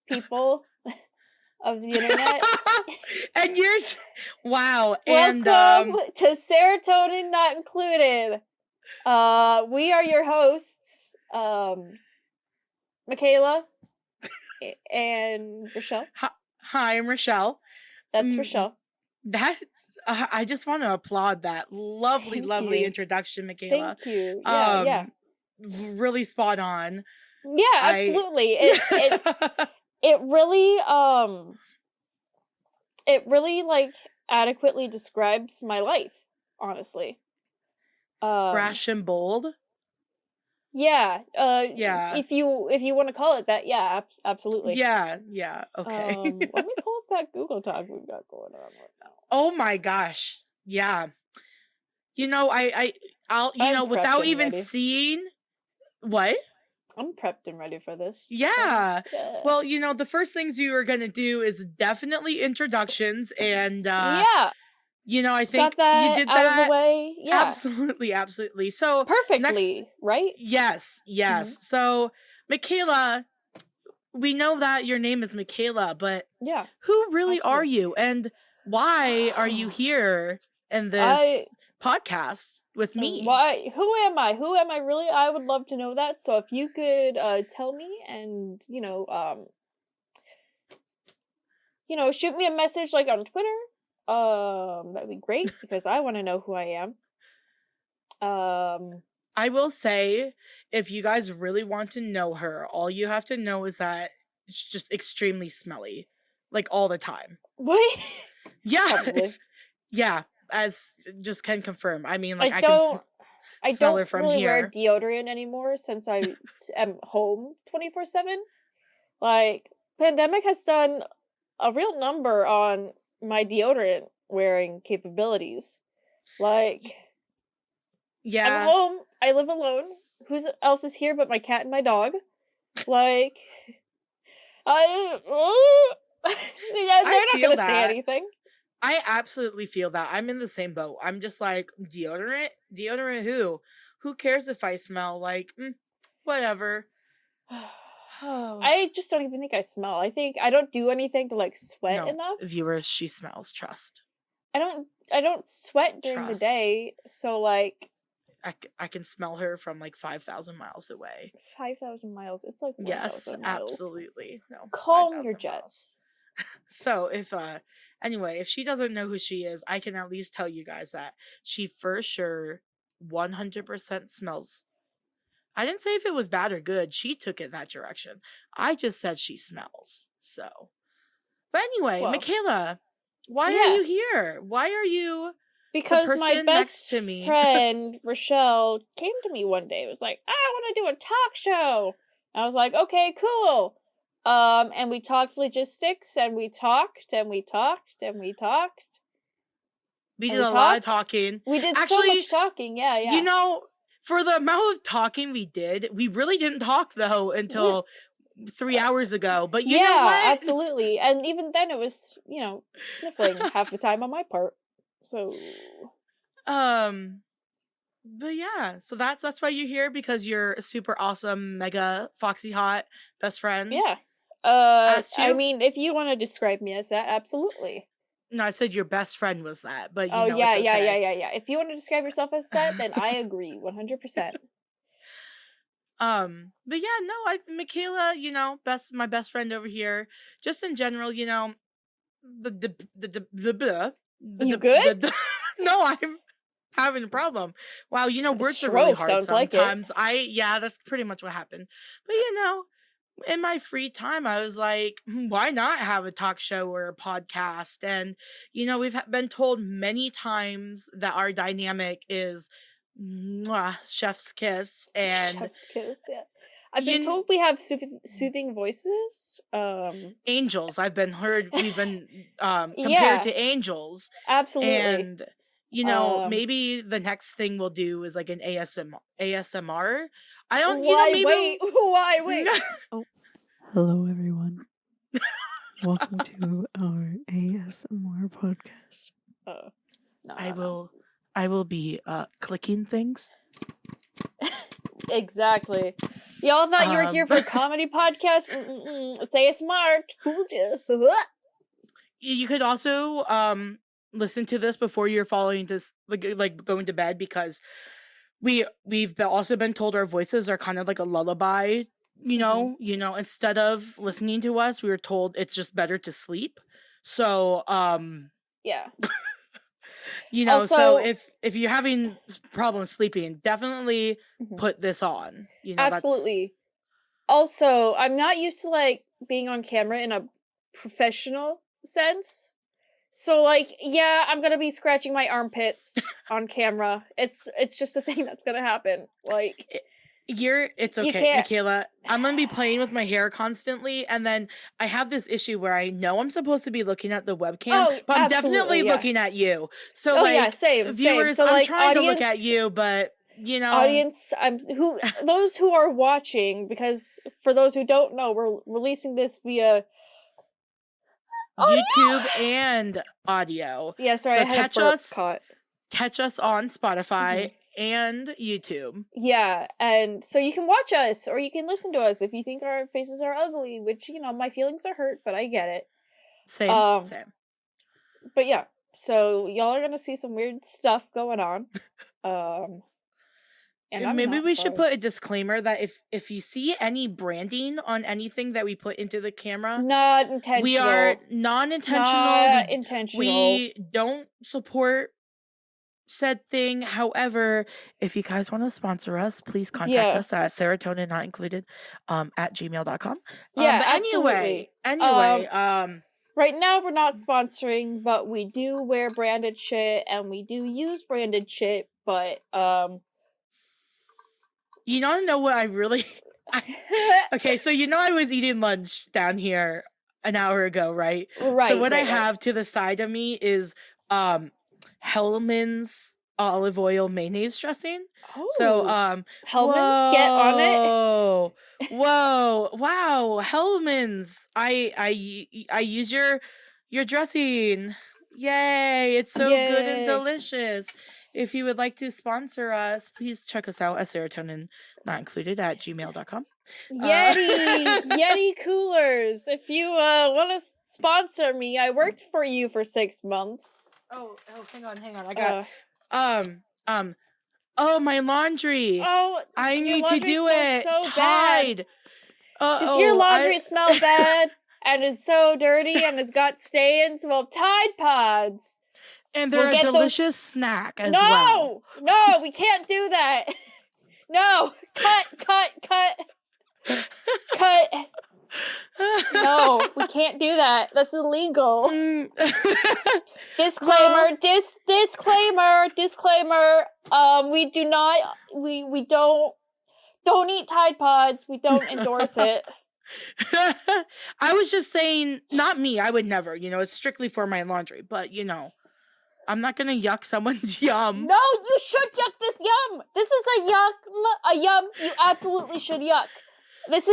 people of the internet. And yours, wow. Welcome And to Serotonin Not Included. We are your hosts, Michaela and Rochelle. Hi, I'm Rochelle. That's Rochelle. That's I just want to applaud that lovely, Thank lovely you. introduction, Michaela. Thank you. Yeah. Really spot on. Yeah, absolutely. It really like adequately describes my life, honestly. Brash and bold. Yeah. Yeah. If you want to call it that, yeah, absolutely. Yeah. Okay. Let me pull up that Google Doc we've got going on right now. Oh my gosh. Yeah. I'll without even seeing what? I'm prepped and ready for this. Yeah. Well, the first things you are going to do is definitely introductions and yeah. I think got that you did out that of the way. Yeah. Absolutely. So perfectly, right? Yes. Mm-hmm. So Michaela, we know that your name is Michaela, but yeah, who really are you and why are you here in this podcast with me? Why? Who am I? Who am I really? I would love to know that. So if you could tell me and shoot me a message like on Twitter, that'd be great because I want to know who I am. I will say, if you guys really want to know her, all you have to know is that it's just extremely smelly, like all the time. What? Yeah, yeah. As just can confirm. I mean, like I don't smell her from really here. wear deodorant anymore since I am home 24/7. Like, pandemic has done a real number on my deodorant wearing capabilities. Like, yeah, I'm home. I live alone. Who else is here but my cat and my dog? Like, they're not gonna say anything. I absolutely feel that. I'm in the same boat. I'm just like, deodorant who cares if I smell? Like, whatever. I just don't even think I smell. I think I don't do anything to like sweat enough. Viewers, she smells. Trust. I don't sweat during the day, so like I can smell her from like 5,000 miles away. 5,000 miles. It's like 1,000 yes, miles. Absolutely. No. Calm your jets. So anyway, if she doesn't know who she is, I can at least tell you guys that she for sure 100% smells. I didn't say if it was bad or good. She took it that direction. I just said she smells. So, but anyway, Michaela, why are you here? Why are you? Because my best friend Rochelle came to me one day. It was like, I want to do a talk show. I was like, okay, cool. And we talked logistics, and we talked, and we talked, and we talked. We did a lot of talking. We did so much talking, yeah. For the amount of talking we did, we really didn't talk, though, until 3 hours ago. But you know what? Yeah, absolutely. And even then, it was, sniffling half the time on my part. So... But yeah, so that's why you're here, because you're a super awesome, mega foxy hot best friend. Yeah. I mean, if you want to describe me as that, absolutely. No, I said your best friend was that, but yeah. it's okay. Yeah. If you want to describe yourself as that, then I agree 100%. But yeah, no, Michaela, my best friend over here. Just in general, you good? No, I'm having a problem. Wow, words are really hard sometimes. That's pretty much what happened. But in my free time, I was like, why not have a talk show or a podcast? And we've been told many times that our dynamic is chef's kiss. And chef's kiss, yeah. I've been told we have soothing voices. Angels. We've been compared to angels. Absolutely. And maybe the next thing we'll do is like an ASMR. I don't. Wait. Why? Wait. Oh. Hello, everyone. Welcome to our ASMR podcast. I will be clicking things. Exactly. Y'all thought you were here for a comedy podcast? It's ASMR. Fooled you. You could also listen to this before you're falling to like going to bed, because we've also been told our voices are kind of like a lullaby. You know, instead of listening to us, we were told it's just better to sleep. So yeah. Also, so if you're having problems sleeping, definitely put this on. Absolutely. Also, I'm not used to like being on camera in a professional sense. So like, yeah, I'm gonna be scratching my armpits on camera. It's just a thing that's gonna happen. Like, it's okay, Michaela. I'm gonna be playing with my hair constantly, and then I have this issue where I know I'm supposed to be looking at the webcam, but I'm definitely looking at you. So same. Viewers, So, I'm like, trying to look at you, but audience, those who are watching, because for those who don't know, we're releasing this via YouTube and audio. Yeah, sorry, so I had a burp caught. Catch us on Spotify and YouTube. Yeah, and so you can watch us or you can listen to us if you think our faces are ugly, which, my feelings are hurt, but I get it. Same. But yeah, so y'all are gonna see some weird stuff going on. And maybe we should put a disclaimer that if you see any branding on anything that we put into the camera, not intentional. We are non-intentional. Not intentional. We don't support said thing. However, if you guys want to sponsor us, please contact us at serotonin not included at gmail.com. Yeah, but absolutely. Anyway, right now we're not sponsoring, but we do wear branded shit and we do use branded shit, but you don't know what I really okay, so I was eating lunch down here an hour ago, right? So what I have to the side of me is Hellman's olive oil mayonnaise dressing. Oh, so Hellman's, get on it. Whoa, wow, Hellman's. I use your dressing. Yay, it's so good and delicious. If you would like to sponsor us, please check us out at serotonin not included at gmail.com. Yeti coolers. If you want to sponsor me, I worked for you for 6 months. Oh, hang on. I got oh, my laundry. Oh, I need to do it. So Tide. Does your laundry smell bad and is so dirty and has got stains? Well, Tide Pods. And they're a delicious snack as well. No, we can't do that. No, cut. No, we can't do that. That's illegal. Disclaimer. We do not. We don't eat Tide Pods. We don't endorse it. I was just saying, not me. I would never. It's strictly for my laundry. But I'm not gonna yuck someone's yum. No, you should yuck this yum. This is a yum. You absolutely should yuck. It's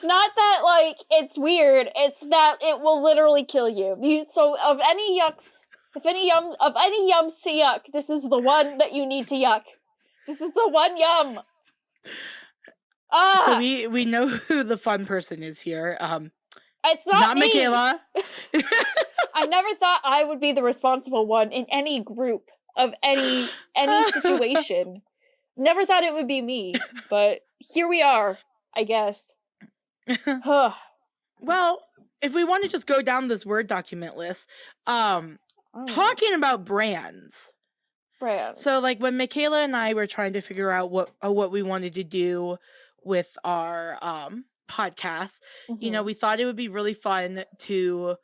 not that like it's weird. It's that it will literally kill you. So of any yums to yuck, this is the one that you need to yuck. This is the one yum. So we know who the fun person is here. It's not me. Michaela. I never thought I would be the responsible one in any group of any situation. Never thought it would be me, but here we are, I guess. Well, if we want to just go down this Word document list, talking about brands. So like when Michaela and I were trying to figure out what we wanted to do with our podcast, we thought it would be really fun to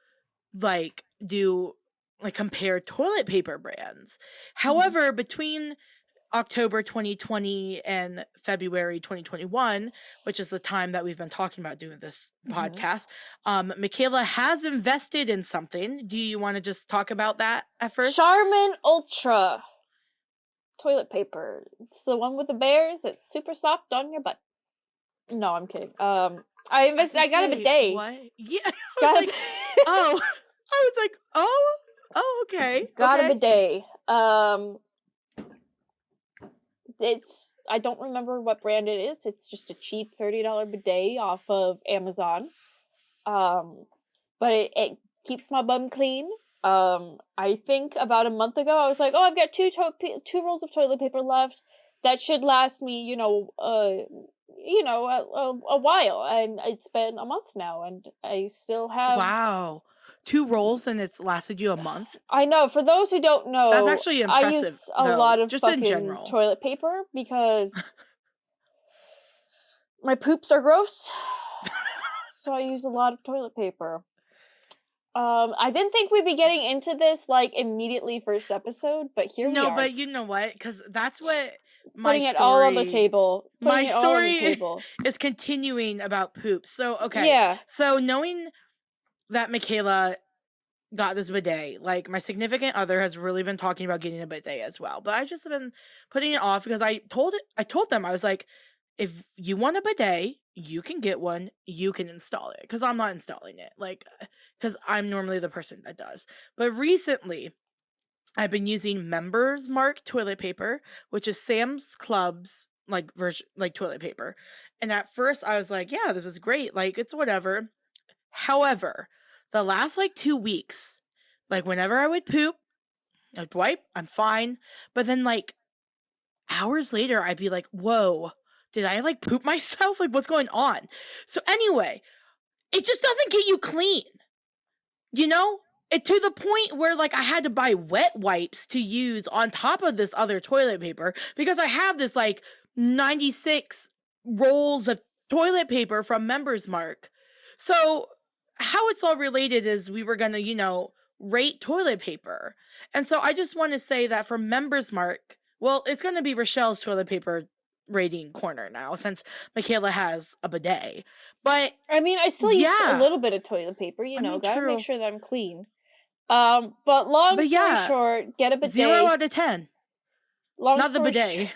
compare toilet paper brands. However, between October 2020 and February 2021, which is the time that we've been talking about doing this podcast, Michaela has invested in something. Do you want to just talk about that at first? Charmin Ultra toilet paper. It's the one with the bears. It's super soft on your butt. No, I'm kidding. I got a bidet. What? Yeah. I was like, okay. Got a bidet. I don't remember what brand it is. It's just a cheap $30 bidet off of Amazon. But it keeps my bum clean. I think about a month ago, I was like, oh, I've got two rolls of toilet paper left. That should last me, a while. And it's been a month now, and I still have... Wow. 2 rolls and it's lasted you a month? I know. For those who don't know, that's actually impressive. I use a lot of just fucking in general. toilet paper because my poops are gross. So I use a lot of toilet paper. I didn't think we'd be getting into this like immediately first episode, but here we are. No, but you know what? Because that's what putting it all on the table. My story is continuing about poops. So okay, yeah. So knowing that Michaela got this bidet, like my significant other has really been talking about getting a bidet as well, but I just have been putting it off because I told them, I was like, if you want a bidet, you can get one, you can install it, because I'm not installing it, like, because I'm normally the person that does. But recently I've been using Members Mark toilet paper, which is Sam's Club's like version, like toilet paper, and at first I was like, yeah, this is great, like it's whatever. However, the last like 2 weeks, like whenever I would poop, I'd wipe, I'm fine, but then like hours later I'd be like, whoa, did I like poop myself? Like what's going on? So anyway, it just doesn't get you clean, it to the point where like I had to buy wet wipes to use on top of this other toilet paper because I have this like 96 rolls of toilet paper from Members Mark. So how it's all related is we were gonna, rate toilet paper. And so I just want to say that for Members Mark, well, it's gonna be Rochelle's toilet paper rating corner now since Michaela has a bidet. But I mean, I still use a little bit of toilet paper, gotta make sure that I'm clean. But long story short, get a bidet. 0 out of 10. Not the bidet.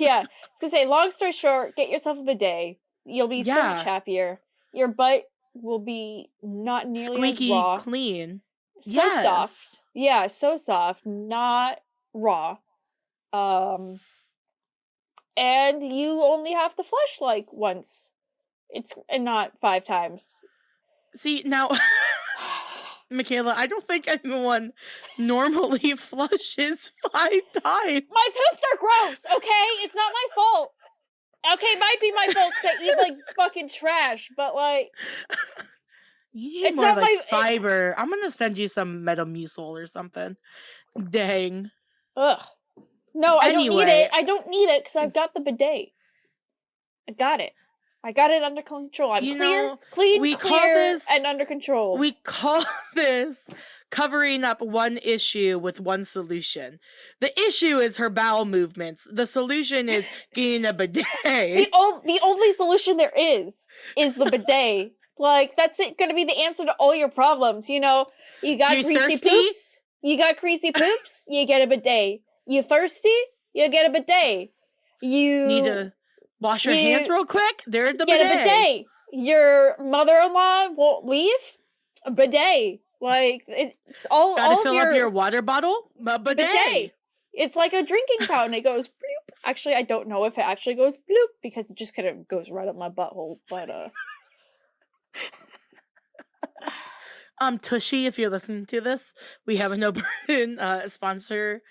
Yeah, I was gonna say, long story short, get yourself a bidet. You'll be so much happier. Your butt will be not nearly squeaky as raw. clean. So soft. Yeah, so soft, not raw. And you only have to flush like once. And not 5 times. See, now Michaela, I don't think anyone normally flushes 5 times. My poops are gross, okay? It's not my fault. Okay, it might be my fault because I eat like fucking trash, but like... You need more like fiber. I'm gonna send you some Metamucil or something. Dang. Ugh. No, I don't need it. I don't need it because I've got the bidet. I got it. I got it under control. I'm clear, and under control. We call this covering up one issue with one solution. The issue is her bowel movements. The solution is getting a bidet. The only solution there is the bidet. Like, that's gonna be the answer to all your problems. You got greasy poops. You got greasy poops. You get a bidet. You thirsty? You get a bidet. You need to wash your hands real quick. There's the bidet. Get a bidet. Your mother-in-law won't leave. A bidet. Like, it's all. Gotta fill up your water bottle. A bidet. It's like a drinking fountain. It goes bloop. Actually, I don't know if it actually goes bloop because it just kind of goes right up my butthole. But Tushy, if you're listening to this, we have an open sponsor.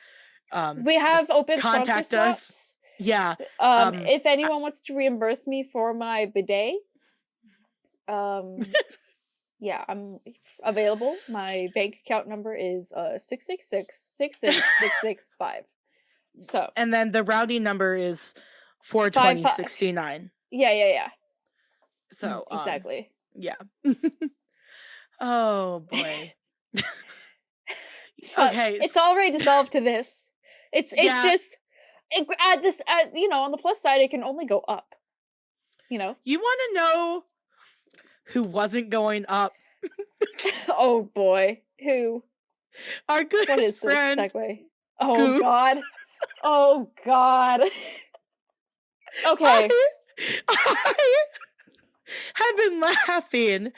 We have open contact sponsor us. slots. Yeah. If anyone wants to reimburse me for my bidet, yeah, I'm available. My bank account number is 666-66665. So. And then the routing number is 42069. Yeah. So exactly. Yeah. Oh boy. Okay. It's already dissolved to this. It's just on the plus side, it can only go up. You want to know who wasn't going up? Oh boy, who? Our good friend. What is this segue? Oh Goose. God. Oh God. Okay. I have been laughing.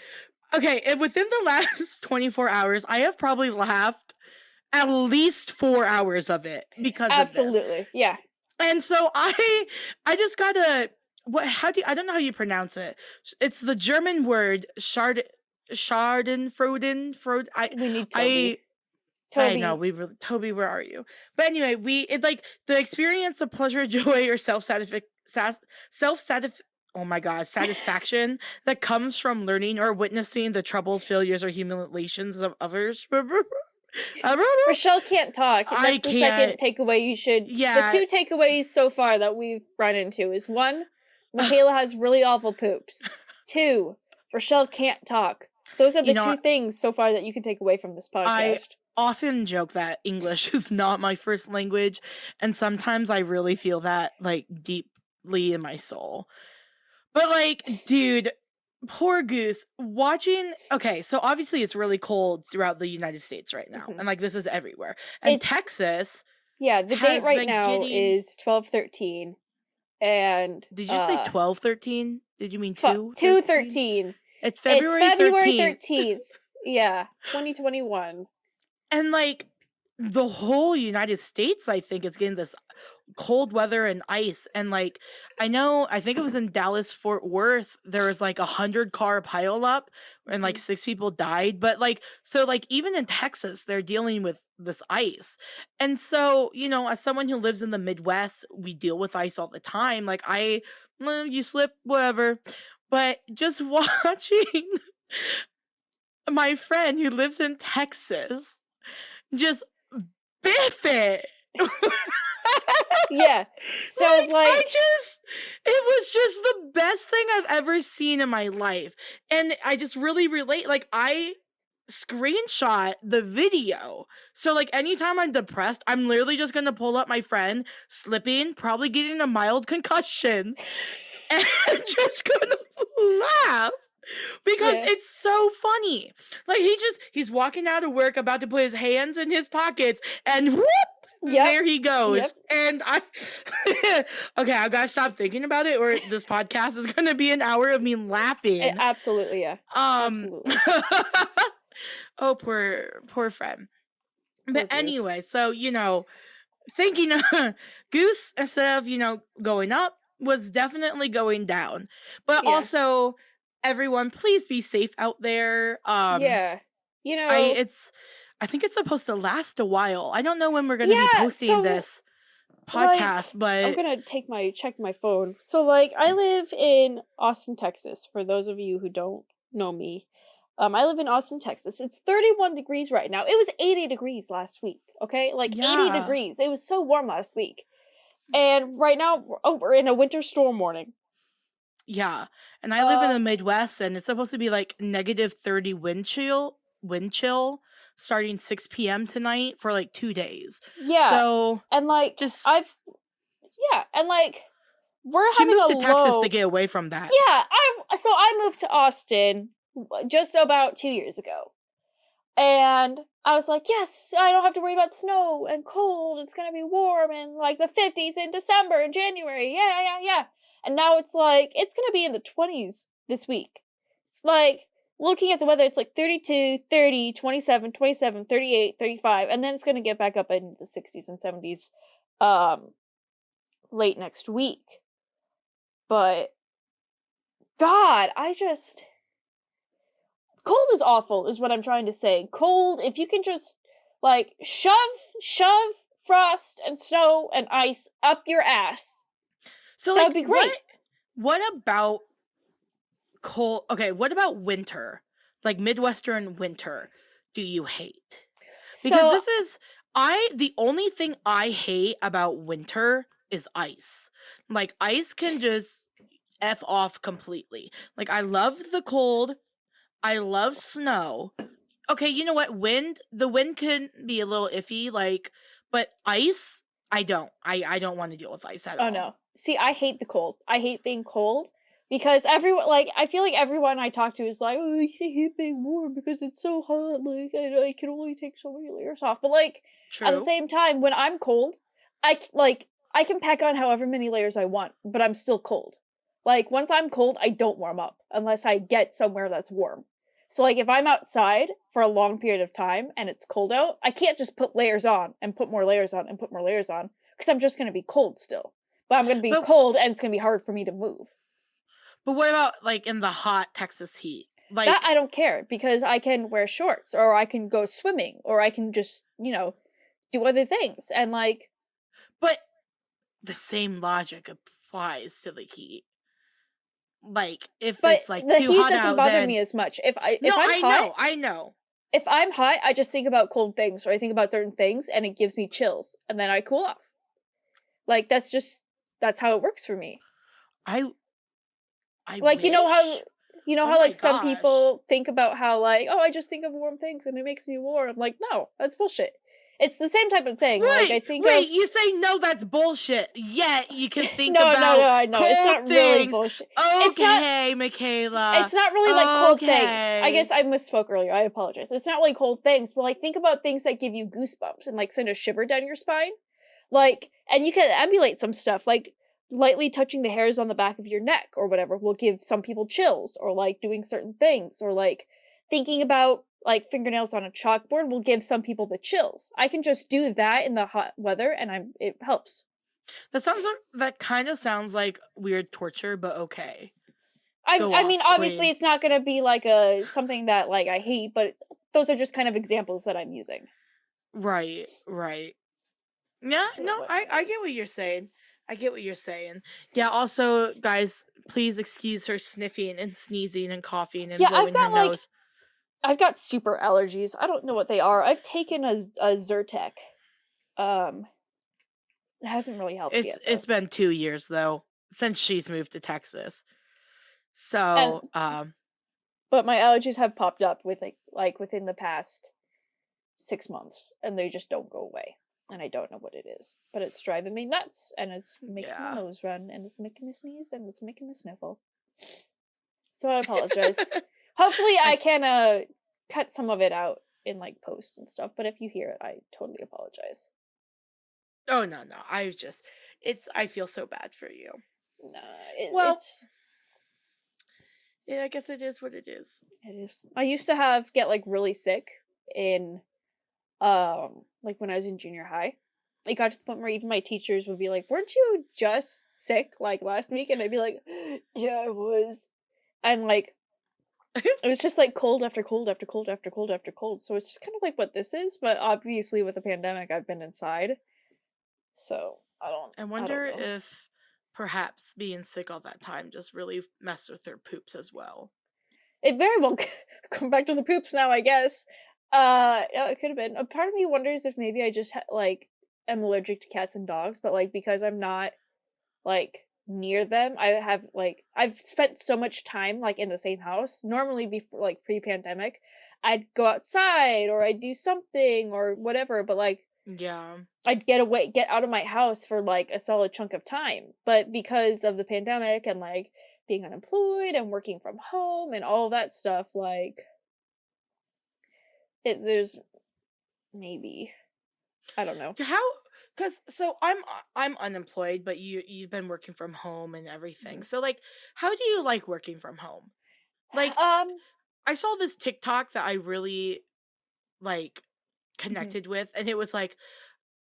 Okay, and within the last 24 hours, I have probably laughed at least 4 hours of it because of this. Absolutely, yeah. And so I just gotta, I don't know how you pronounce it. It's the German word Schadenfreude. We need Toby. I know Toby, where are you? But anyway, it's like the experience of pleasure, joy, or oh my god, satisfaction that comes from learning or witnessing the troubles, failures, or humiliations of others. Rochelle can't talk. That's the second takeaway you should. Yeah. The 2 takeaways so far that we've run into is 1, Michaela has really awful poops. 2, Rochelle can't talk. Those are the 2 things so far that you can take away from this podcast. I often joke that English is not my first language, and sometimes I really feel that like deeply in my soul. But like, dude, poor Goose watching. Okay, so obviously it's really cold throughout the United States right now, and like this is everywhere. And Texas, yeah, the date right now is 12/13, and did you say 12/13? Did you mean 2/13? It's February 13th. Yeah, 2021. And like the whole United States, I think, is getting this cold weather and ice. And like, I think it was in Dallas, Fort Worth, there was like 100-car pileup and like 6 people died. But like, so like even in Texas, they're dealing with this ice. And so, as someone who lives in the Midwest, we deal with ice all the time. Like you slip, whatever. But just watching my friend who lives in Texas just biff it. Yeah. So it was just the best thing I've ever seen in my life. And I just really relate. Like I screenshot the video. So like anytime I'm depressed, I'm literally just going to pull up my friend slipping, probably getting a mild concussion, and I'm just going to laugh. Because it's so funny. Like he's walking out of work about to put his hands in his pockets and whoop, there he goes. Yep. And okay, I gotta stop thinking about it or this podcast is gonna be an hour of me laughing. Absolutely, yeah. Absolutely. Oh, poor friend. But anyway, so thinking Goose, instead of going up, was definitely going down. But also, everyone, please be safe out there. I think it's supposed to last a while. I don't know when we're going to be posting this podcast, but I'm gonna check my phone. So like, I live in Austin, Texas. For those of you who don't know me, I live in Austin, Texas. It's 31 degrees right now. It was 80 degrees last week. Okay, 80 degrees. It was so warm last week, and right now we're in a winter storm warning. Yeah, and I live in the Midwest, and it's supposed to be like -30 wind chill starting 6 p.m. tonight for like 2 days. Yeah, so and like we're she having moved to Texas to get away from that. Yeah, I moved to Austin just about 2 years ago, and I was like, yes, I don't have to worry about snow and cold. It's gonna be warm and like the 50s in December and January. Yeah. And now it's like, it's going to be in the 20s this week. It's like, looking at the weather, it's like 32, 30, 27, 27, 38, 35. And then it's going to get back up in the 60s and 70s late next week. But, God, cold is awful, is what I'm trying to say. Cold, if you can just, like, shove frost and snow and ice up your ass. So that would be great. What about cold? Okay, what about winter? Like Midwestern winter, do you hate? Because the only thing I hate about winter is ice. Like ice can just F off completely. Like I love the cold. I love snow. Okay, you know what? The wind can be a little iffy, but ice, I don't. I don't want to deal with ice at all. Oh no. See, I hate the cold. I hate being cold because everyone, I feel like everyone I talk to is like, oh, I hate being warm because it's so hot. Like, I can only take so many layers off. But at the same time, when I'm cold, I can pack on however many layers I want, but I'm still cold. Like, once I'm cold, I don't warm up unless I get somewhere that's warm. So, if I'm outside for a long period of time and it's cold out, I can't just put layers on and put more layers on and put more layers on because I'm just going to be cold still. but I'm going to be cold and it's going to be hard for me to move. But what about, like, in the hot Texas heat? Like, that I don't care, because I can wear shorts, or I can go swimming, or I can just, do other things, and, like... But the same logic applies to the heat. Like, if it's, like, the too heat hot doesn't out, bother then... me as much. I know. If I'm hot, I just think about cold things, or I think about certain things, and it gives me chills, and then I cool off. Like, that's how it works for me. I like, wish... how like some people think about how, like, oh, I just think of warm things and it makes me warm. I'm like, no, that's bullshit. It's the same type of thing. You say no, that's bullshit. Yet you can think no, about no, I know. Cold it's not things. Really bullshit. Okay, Michaela. It's not really like cold things. I guess I misspoke earlier. I apologize. It's not like cold things, but like think about things that give you goosebumps and like send a shiver down your spine. Like, and you can emulate some stuff, like lightly touching the hairs on the back of your neck or whatever will give some people chills, or like doing certain things, or like thinking about like fingernails on a chalkboard will give some people the chills. I can just do that in the hot weather and it helps. That kind of sounds like weird torture, but okay. I mean, obviously it's not going to be like something that like I hate, but those are just kind of examples that I'm using. Right. Yeah, no, I get what you're saying. Yeah, also, guys, please excuse her sniffing and sneezing and coughing and blowing her nose. I've got super allergies. I don't know what they are. I've taken a Zyrtec. It hasn't really helped yet, though. It's been 2 years, though, since she's moved to Texas. So, but my allergies have popped up with like within the past 6 months, and they just don't go away. And I don't know what it is, but it's driving me nuts, and it's making my nose run, and it's making me sneeze, and it's making me sniffle. So I apologize. Hopefully I can cut some of it out in like post and stuff, but if you hear it, I totally apologize. Oh, no. I feel so bad for you. Yeah, I guess it is what it is. It is. I used to get like really sick in like when I was in junior high. It got to the point where even my teachers would be like, weren't you just sick like last week? And I'd be like, yeah, I was. And like it was just like cold after cold after cold after cold after cold. So it's just kind of like what this is, but obviously with the pandemic I've been inside. So I wonder if perhaps being sick all that time just really messed with their poops as well. It very well come back to the poops now, I guess. Yeah, it could have been. A part of me wonders if maybe I just like am allergic to cats and dogs, but like because I'm not like near them, I've spent so much time like in the same house. Normally before like pre-pandemic, I'd go outside or I'd do something or whatever, but like yeah, I'd get out of my house for like a solid chunk of time. But because of the pandemic and like being unemployed and working from home and all that stuff, like there's maybe, I don't know. So I'm unemployed, but you've been working from home and everything. Mm-hmm. So like, how do you like working from home? Like, I saw this TikTok that I really like connected with, and it was like,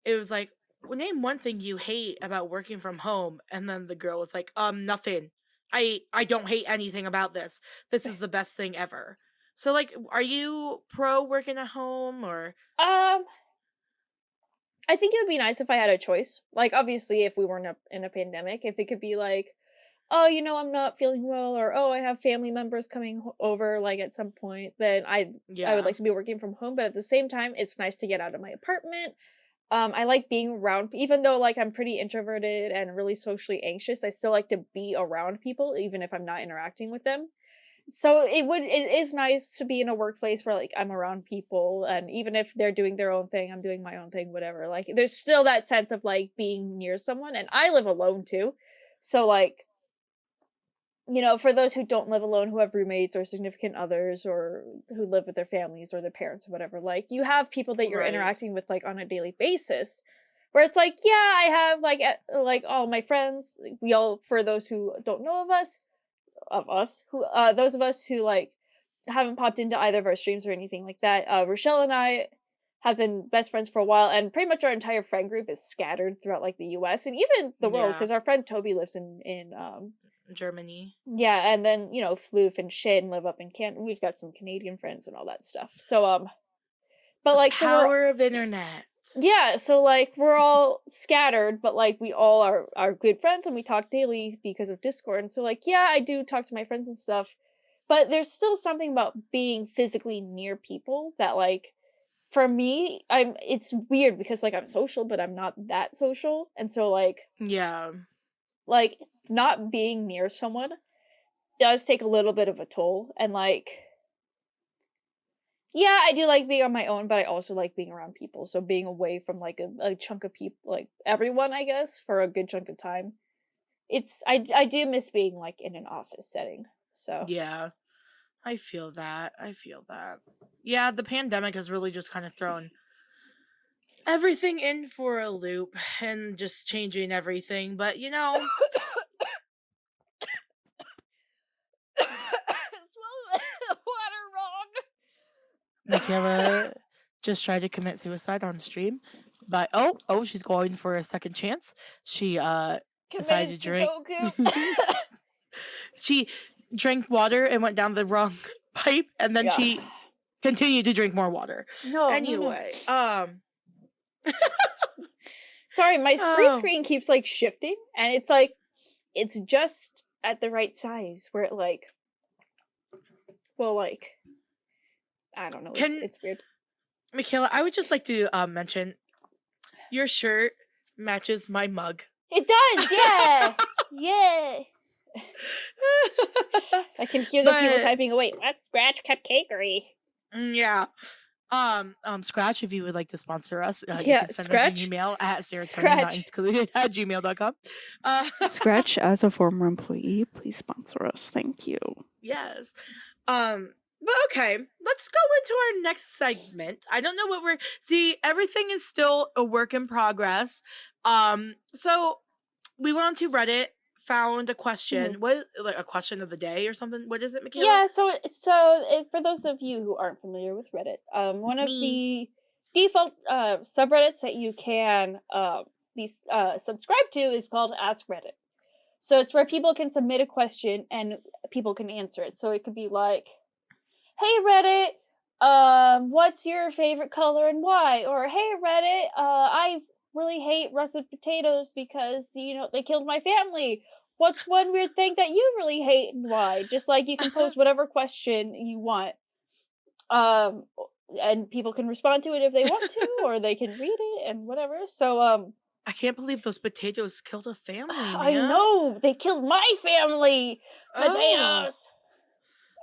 well, name one thing you hate about working from home, and then the girl was like, nothing. I don't hate anything about this. This is the best thing ever. So like, are you pro working at home or? I think it would be nice if I had a choice. Like, obviously, if we weren't in a pandemic, if it could be like, oh, I'm not feeling well, or oh, I have family members coming over, like at some point, then I would like to be working from home. But at the same time, it's nice to get out of my apartment. I like being around, even though like I'm pretty introverted and really socially anxious, I still like to be around people, even if I'm not interacting with them. So it is nice to be in a workplace where like I'm around people, and even if they're doing their own thing, I'm doing my own thing, whatever. Like there's still that sense of like being near someone, and I live alone too. So like, for those who don't live alone, who have roommates or significant others, or who live with their families or their parents or whatever, like you have people that you're interacting with like on a daily basis, where it's like, yeah, I have like all my friends. We all, for those who don't know those of us who like haven't popped into either of our streams or anything like that, Rochelle and I have been best friends for a while, and pretty much our entire friend group is scattered throughout like the US and even the world, because our friend Toby lives in Germany. Yeah, and then, Floof and Shin live up in Canada. We've got some Canadian friends and all that stuff. So but like so we're power of internet. Yeah, so like we're all scattered, but like we all are good friends and we talk daily because of Discord. And so like yeah, I do talk to my friends and stuff, but there's still something about being physically near people that like for me, it's weird because like I'm social, but I'm not that social. And so yeah, like not being near someone does take a little bit of a toll. And like yeah, I do like being on my own, but I also like being around people. So being away from like a chunk of people, like everyone, I guess, for a good chunk of time. I do miss being like in an office setting. So yeah, I feel that. Yeah, the pandemic has really just kind of thrown everything in for a loop and just changing everything. But swallow water wrong. Michaela just tried to commit suicide on stream, but she's going for a second chance. She decided to drink. She drank water and went down the wrong pipe, and then she continued to drink more water. No. Anyway, Sorry, my green screen keeps like shifting, and it's like it's just at the right size where it like will like I don't know. It's weird. Michaela, I would just like to mention your shirt matches my mug. It does, yeah. Yeah. I can hear the people typing away. That's Scratch Cupcakery. Yeah. Scratch, if you would like to sponsor us, you can send Scratch. us an email at serotoninincluded@gmail.com. Scratch, as a former employee, please sponsor us. Thank you. Yes. But okay, let's go into our next segment. I don't know what everything is still a work in progress. So we went onto Reddit, found a question. Mm-hmm. A question of the day or something? What is it, Michaela? Yeah, so for those of you who aren't familiar with Reddit, one of the default subreddits that you can be subscribed to is called Ask Reddit. So it's where people can submit a question and people can answer it. So it could be like, hey Reddit, what's your favorite color and why? Or hey Reddit, I really hate russet potatoes because they killed my family. What's one weird thing that you really hate and why? Just like you can post whatever question you want. And people can respond to it if they want to, or they can read it and whatever. So I can't believe those potatoes killed a family, man. I know, they killed my family. Potatoes.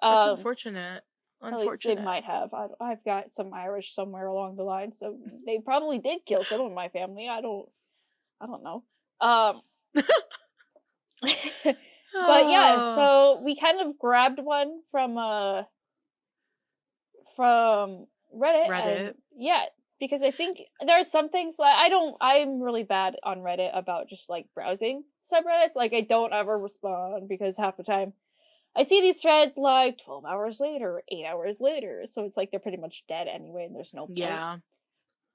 That's unfortunate. At least they might have. I've got some Irish somewhere along the line, so they probably did kill some of my family. I don't know. But yeah, so we kind of grabbed one from Reddit. And, yeah, because I think there are some things that I'm really bad on Reddit about just like browsing subreddits. Like I don't ever respond because half the time I see these threads like 12 hours later, 8 hours later. So it's like they're pretty much dead anyway and there's no point. Yeah.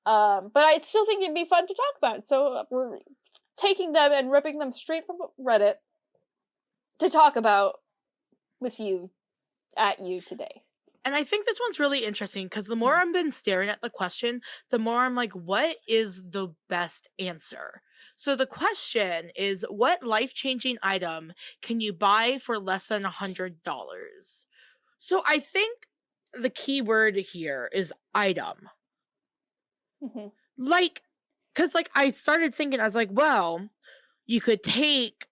But I still think it'd be fun to talk about. So we're taking them and ripping them straight from Reddit to talk about with you today. And I think this one's really interesting because the more I've been staring at the question, the more I'm like, what is the best answer? So the question is, what life-changing item can you buy for less than $100? So I think the key word here is item. Mm-hmm. Like, because like I started thinking, I was like, well, you could take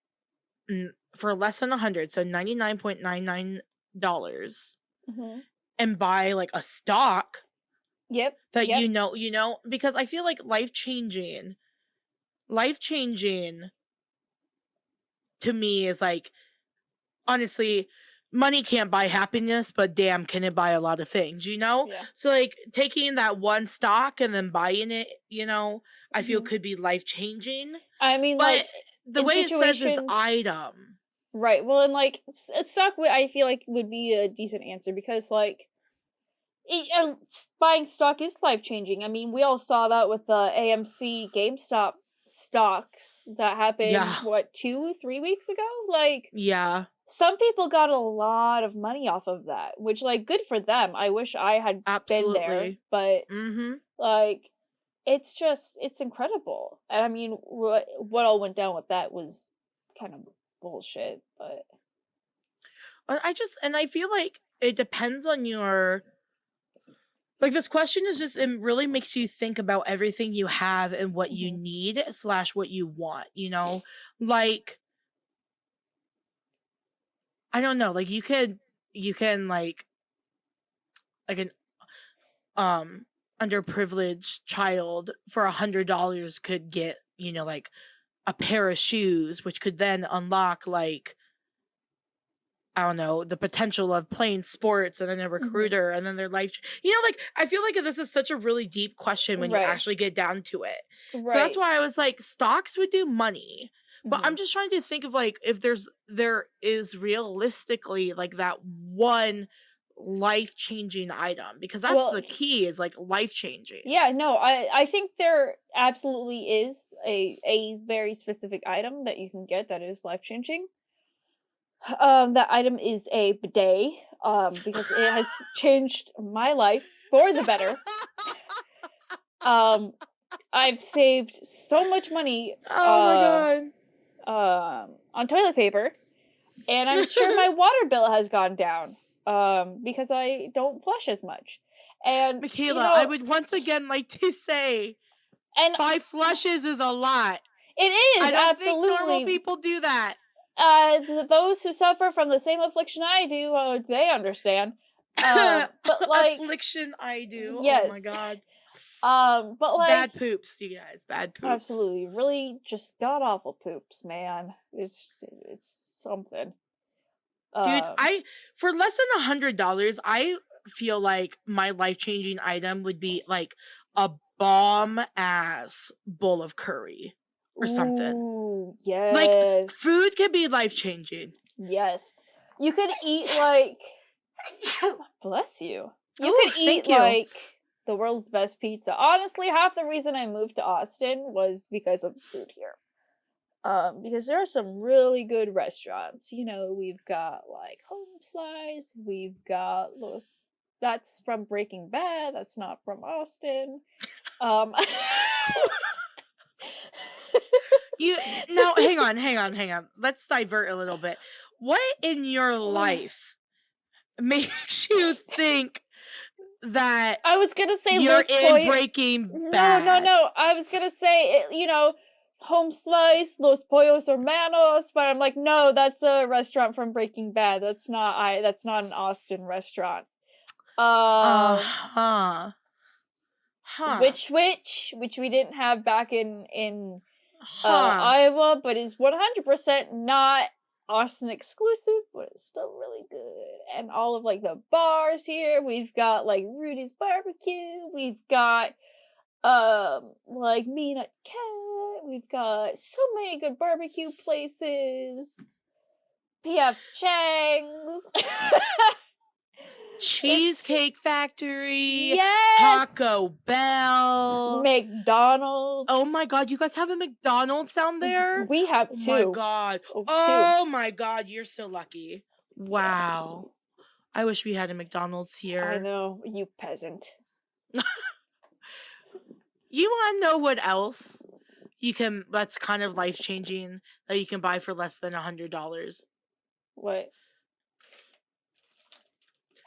for less than 100, so $99.99. Mm-hmm. And buy like a stock that you know, because I feel like life-changing to me is like, honestly, money can't buy happiness, but damn, can it buy a lot of things, Yeah. So like taking that one stock and then buying it, I feel could be life-changing. I mean, but like the way it says is item. Right. Well, and like a stock, I feel like would be a decent answer because like Buying stock is life-changing. I mean, we all saw that with the AMC GameStop stocks that happened, Yeah. what, 2-3 weeks ago? Like, Yeah. some people got a lot of money off of that, which, like, good for them. I wish I had been there, Absolutely. but, Mm-hmm. like, it's incredible. And I mean, what all went down with that was kind of bullshit, but I feel like it depends on your, like, this question is just, it really makes you think about everything you have and what you Mhm. need / what you want, you know? Like, I don't know, like, you can like an underprivileged child for $100 could get, like a pair of shoes, which could then unlock, like, I don't know, the potential of playing sports and then a Mhm. recruiter and then their life. Like, I feel like this is such a really deep question when you Right. actually get down to it. So that's Right. why I was like, stocks would do money. But I'm Mhm. just trying to think of, like, if there is realistically, like, that one life-changing item, because that's Well, the key, is like life-changing. yeah, no, I think there absolutely is a very specific item that you can get that is life-changing. That item is a bidet, because it has changed my life for the better. Um, I've saved so much money, Oh my god. on toilet paper, and I'm sure my water bill has gone down, because I don't flush as much. And, Michaela, I would once again like to say and 5 flushes is a lot. it I is, don't think normal absolutely. people do that. Those who suffer from the same affliction I do, they understand. But like, Affliction I do. Oh my yes. god. But like, Bad poops, you guys. Bad poops. absolutely, really, just god awful poops, man. It's something. Dude, Um, for less than $100, I feel like my life-changing item would be like a bomb ass bowl of curry or something. ooh, Like, yes, food can be life-changing. yes. You could eat like, bless you. You Oh, could eat thank you. like the world's best pizza. Honestly, half the reason I moved to Austin was because of food here. Because there are some really good restaurants. We've got like Home Slice, we've got those. That's from Breaking Bad. That's not from Austin. Um, You Now, hang on. Let's divert a little bit. What in your life makes you think that I was gonna say you're Los in Breaking Bad? No. I was gonna say Home Slice, Los Pollos Hermanos, but I'm like, no, that's a restaurant from Breaking Bad. That's not an Austin restaurant. Uh-huh. Huh. Which we didn't have back in Huh. Iowa, but is 100% not Austin exclusive, but it's still really good. And all of like the bars here, we've got like Rudy's Barbecue, we've got like Me Nut Cat, we've got so many good barbecue places. PF Chang's. Cheesecake Factory. Yes! Taco Bell. McDonald's. Oh my god, you guys have a McDonald's down there? We have Oh two. my god. Two. Oh my god, you're so lucky. Wow. I wish we had a McDonald's here. I know, you peasant. You want to know what else that's kind of life-changing that you can buy for less than $100? What?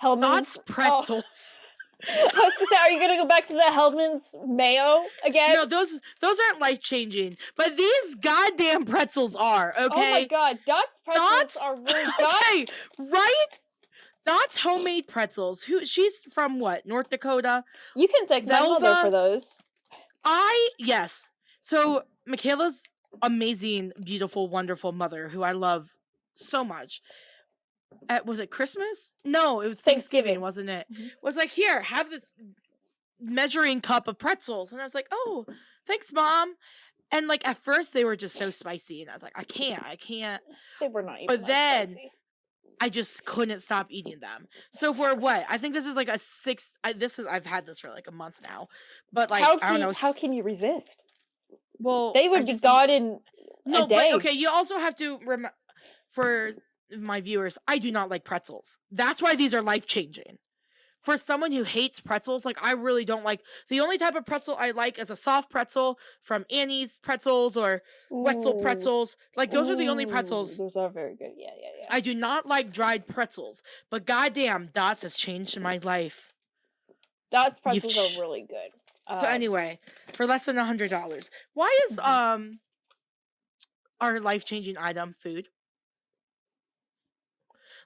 Hellman's Thoughts pretzels. Oh. I was gonna say, are you gonna go back to the Hellman's mayo again? No, those aren't life-changing, but these goddamn pretzels are, okay? Oh my god, Dot's pretzels are really Dot's. Okay, right? Dot's homemade pretzels. She's from what? North Dakota? You can thank my mother for those. Yes. So Michaela's amazing, beautiful, wonderful mother, who I love so much. Was it Christmas? No, it was Thanksgiving, wasn't it? Mm-hmm. Was like, here, have this measuring cup of pretzels. And I was like, oh, thanks, Mom. And like at first they were just so spicy. And I was like, I can't. They were not even But then spicy. I just couldn't stop eating them. So for what? I think this is like a 6. I've had this for like a month now, but like I don't know. How can you resist? Well, They would be gone in a day. But okay, you also have to remember, for my viewers, I do not like pretzels. That's why these are life-changing. For someone who hates pretzels, like I really don't like, the only type of pretzel I like is a soft pretzel from Annie's Pretzels or Wetzel Pretzels. Like those are the only pretzels. Those are very good. Yeah. I do not like dried pretzels, but goddamn, Dots has changed my life. Dots pretzels are really good. So anyway, for less than $100, why is our life-changing item food?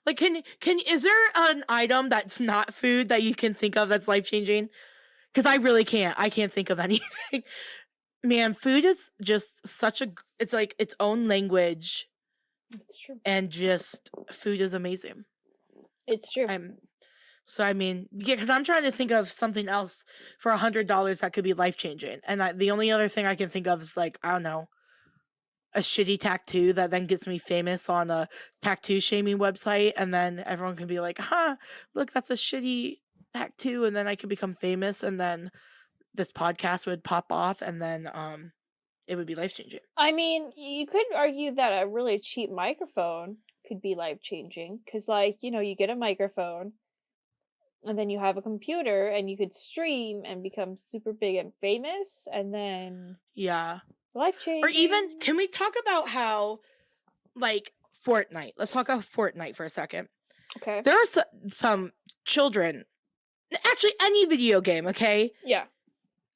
Like, is there an item that's not food that you can think of that's life-changing? Because I really can't. I can't think of anything. Man, food is just it's like its own language. It's true. And just, food is amazing. It's true. So, I mean, yeah, because I'm trying to think of something else for $100 that could be life-changing. And the only other thing I can think of is, like, I don't know, a shitty tattoo that then gets me famous on a tattoo shaming website, and then everyone can be like, look, that's a shitty tattoo, and then I could become famous, and then this podcast would pop off, and then it would be life-changing. I mean, you could argue that a really cheap microphone could be life-changing, because, like, you know, you get a microphone, and then you have a computer, and you could stream and become super big and famous, and then... Yeah. Life-changing. Or even, can we talk about how, like, Fortnite? Let's talk about Fortnite for a second. Okay. There are some children, actually any video game, okay? Yeah.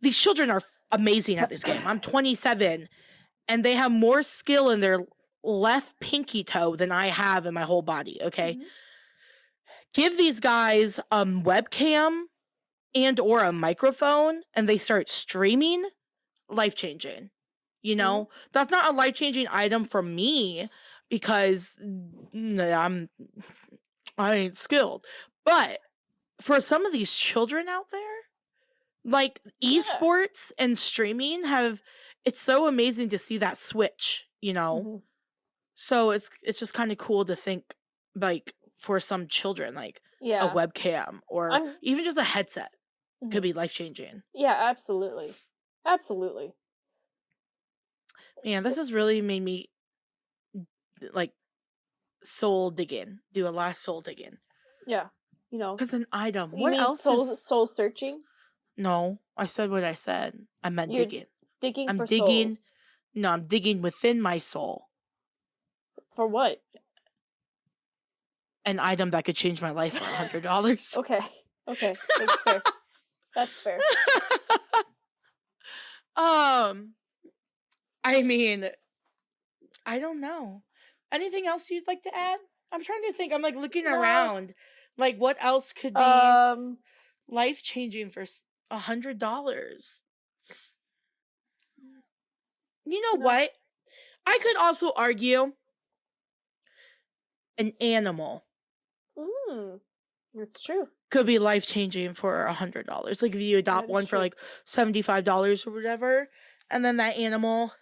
These children are amazing at this game. I'm 27, and they have more skill in their left pinky toe than I have in my whole body, okay? Mm-hmm. Give these guys a webcam and or a microphone, and they start streaming, life-changing. You know, that's not a life-changing item for me because I ain't skilled. But for some of these children out there, like esports and streaming it's so amazing to see that switch, you know? Mm-hmm. So it's just kind of cool to think, like, for some children, like a webcam or even just a headset could be life-changing. Yeah, absolutely. Absolutely. Man, this has really made me, like, soul digging. Do a lot of soul digging. Yeah, you know. Because an item. What else? Soul searching? No, I said what I said. I meant digging. Digging for souls. No, I'm digging within my soul. For what? An item that could change my life for $100. Okay, that's fair. That's fair. I mean, I don't know. Anything else you'd like to add? I'm trying to think. I'm like looking around. Like, what else could be life-changing for $100? You know what? I could also argue an animal. That's true. Could be life-changing for $100. Like, if you adopt one for like $75 or whatever, and then that animal,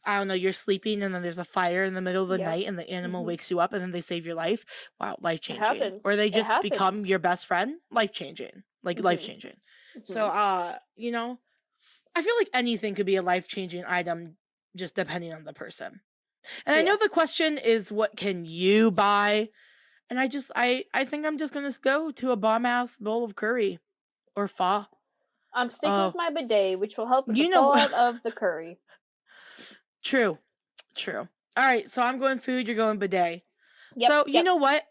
I don't know, you're sleeping and then there's a fire in the middle of the night and the animal wakes you up and then they save your life. Wow, life-changing. Or they just become your best friend. Life-changing. Like, life-changing. So, you know, I feel like anything could be a life-changing item just depending on the person. And I know the question is, what can you buy? And I think I'm just going to go to a bomb-ass bowl of curry or pho. I'm sticking with my bidet, which will help with the fallout of the curry. True. All right, so I'm going food, you're going bidet. So, you know what?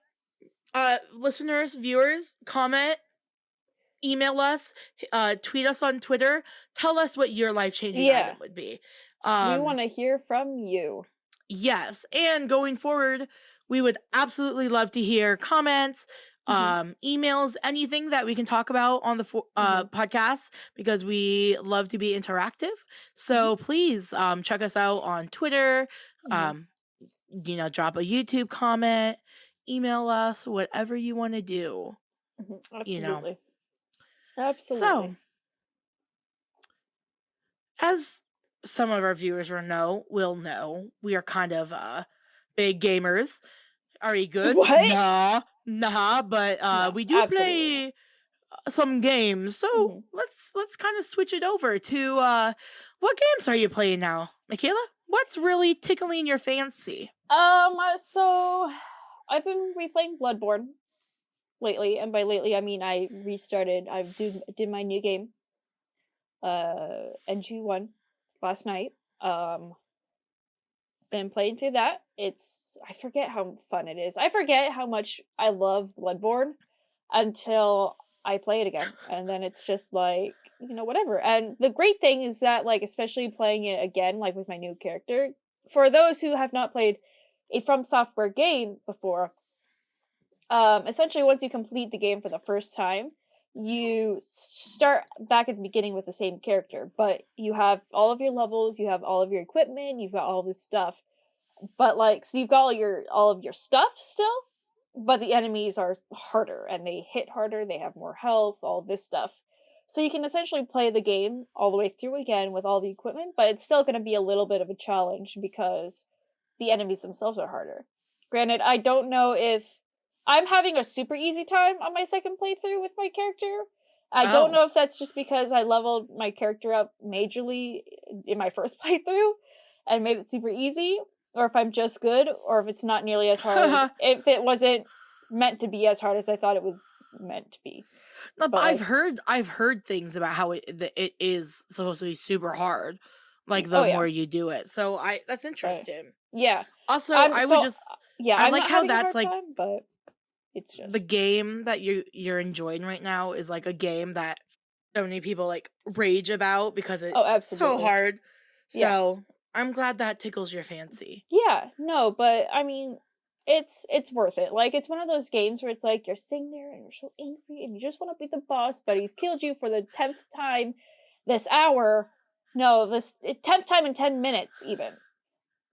Listeners, viewers, comment, email us, tweet us on Twitter. Tell us what your life-changing item would be. We want to hear from you. Yes, and going forward, we would absolutely love to hear comments, emails, anything that we can talk about on the podcast, because we love to be interactive. So please check us out on Twitter, you know, drop a YouTube comment, email us, whatever you want to do. Absolutely. You know. Absolutely. So, as some of our viewers will know, we are kind of big gamers. Are you good? What? Nah, but No, we do absolutely play some games. So not. let's kind of switch it over to what games are you playing now, Michaela? What's really tickling your fancy? So I've been replaying Bloodborne lately, and by lately I mean I restarted. I did my new game, NG1 last night. Been playing through that. I forget how fun it is. I forget how much I love Bloodborne until I play it again, and then it's just like, whatever. And the great thing is that, like, especially playing it again, like with my new character, for those who have not played a From Software game before, essentially once you complete the game for the first time, you start back at the beginning with the same character, but you have all of your levels, you have all of your equipment, you've got all this stuff. But like, so you've got all of your stuff still, but the enemies are harder and they hit harder, they have more health, all this stuff. So you can essentially play the game all the way through again with all the equipment, but it's still going to be a little bit of a challenge because the enemies themselves are harder. Granted, I don't know if I'm having a super easy time on my second playthrough with my character. I don't know if that's just because I leveled my character up majorly in my first playthrough and made it super easy, or if I'm just good, or if it's not nearly as hard. If it wasn't meant to be as hard as I thought it was meant to be. No, but I've heard things about how it is supposed to be super hard, like the more you do it. So that's interesting. Yeah. Also, I I'm like not how having that's a hard like time, but it's just the game that you're enjoying right now is like a game that so many people like rage about because it's so hard. So I'm glad that tickles your fancy. Yeah, no, but I mean, it's worth it. Like, it's one of those games where it's like you're sitting there and you're so angry and you just want to beat the boss, but he's killed you for the 10th time this hour. No, this 10th time in 10 minutes even.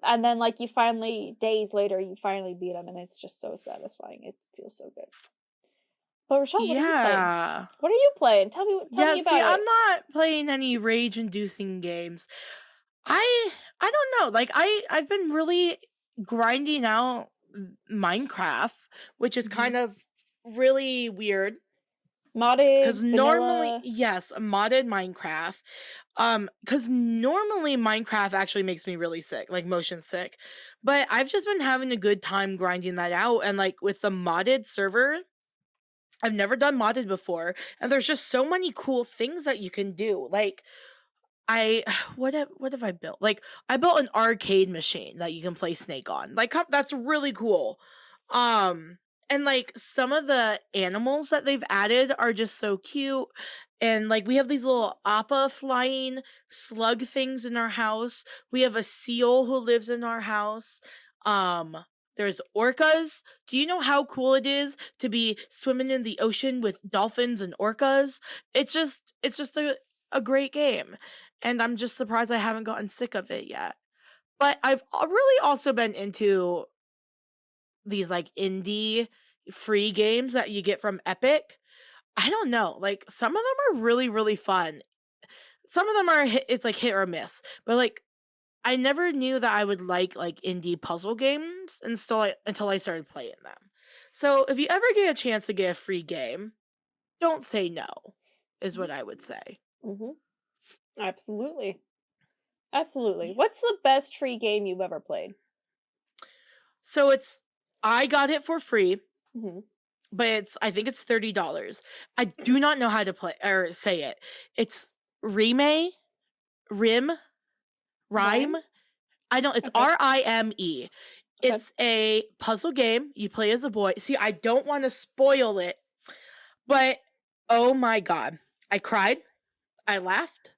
And then like days later you finally beat him, and it's just so satisfying. It feels so good. But Rochelle, what are you playing? What are you playing? Tell me about it. I'm not playing any rage-inducing games. I don't know. Like I've been really grinding out Minecraft, which is kind of really weird. Modded, because normally, yes, modded Minecraft. Because normally Minecraft actually makes me really sick, like motion sick. But I've just been having a good time grinding that out, and like with the modded server, I've never done modded before, and there's just so many cool things that you can do. Like what have I built? Like I built an arcade machine that you can play Snake on. Like that's really cool. And like some of the animals that they've added are just so cute. And like we have these little appa flying slug things in our house. We have a seal who lives in our house. There's orcas. Do you know how cool it is to be swimming in the ocean with dolphins and orcas? It's just a great game. And I'm just surprised I haven't gotten sick of it yet. But I've really also been into these like indie free games that you get from Epic. I don't know. Like some of them are really, really fun. Some of them it's like hit or miss. But like I never knew that I would like indie puzzle games until I started playing them. So if you ever get a chance to get a free game, don't say no, is what I would say. Absolutely. Absolutely. What's the best free game you've ever played? So I got it for free, but I think it's $30. I do not know how to play or say it. It's Rime. I don't. It's Rime. It's a puzzle game. You play as a boy. See, I don't want to spoil it, but oh my god, I cried. I laughed.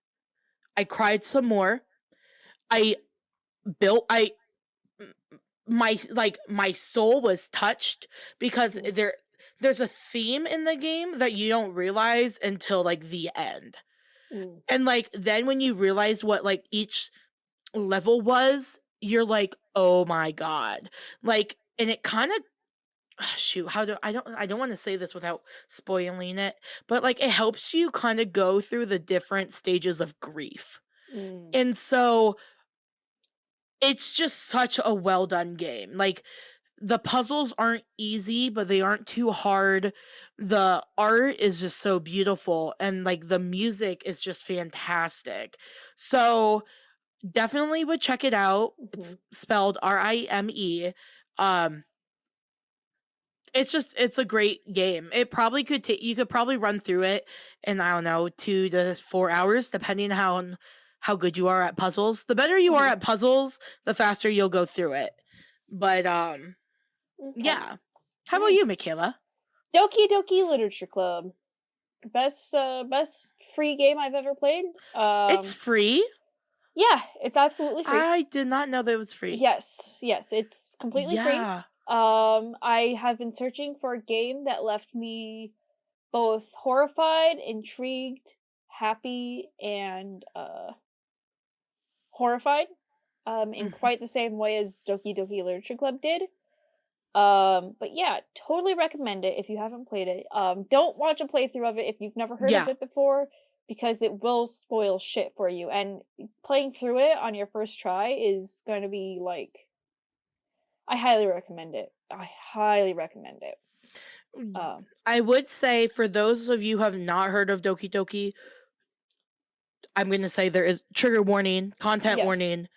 I cried some more. My soul was touched because there's a theme in the game that you don't realize until like the end. And like then when you realize what like each level was, you're like, oh my god. Like, and it kind of shoot, I don't want to say this without spoiling it, but like it helps you kind of go through the different stages of grief. And so it's just such a well done game. Like the puzzles aren't easy, but they aren't too hard. The art is just so beautiful, and like the music is just fantastic. So definitely would check it out. It's spelled Rime. It's a great game. It probably could take, you could probably run through it in, I don't know, 2 to 4 hours, depending on how good you are at puzzles. The better you are at puzzles, the faster you'll go through it. But yeah. How about you, Michaela? Doki Doki Literature Club. Best free game I've ever played. It's free? Yeah, it's absolutely free. I did not know that it was free. Yes, it's completely free. I have been searching for a game that left me both horrified, intrigued, happy, and horrified in quite the same way as Doki Doki Literature Club did. But yeah, totally recommend it if you haven't played it. Don't watch a playthrough of it if you've never heard of it before, because it will spoil shit for you. And playing through it on your first try is going to be like, I highly recommend it. I highly recommend it. I would say, for those of you who have not heard of Doki Doki, I'm going to say there is trigger warning, content warning.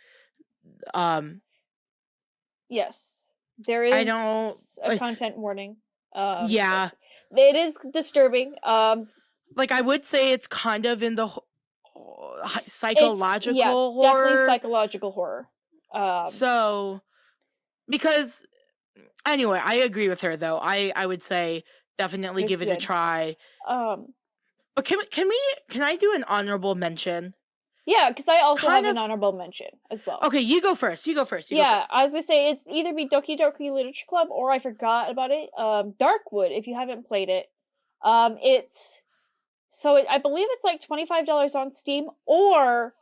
Yes, there is a content warning. Yeah. It is disturbing. Like, I would say it's kind of in the psychological horror. Definitely psychological horror. So, because, anyway, I agree with her, though. I would say definitely give it a try. But can I do an honorable mention? Yeah, because I also have an honorable mention as well. Okay, you go first. I was gonna say, it's either be Doki Doki Literature Club, or I forgot about it. Darkwood, if you haven't played it. I believe it's like $25 on Steam, or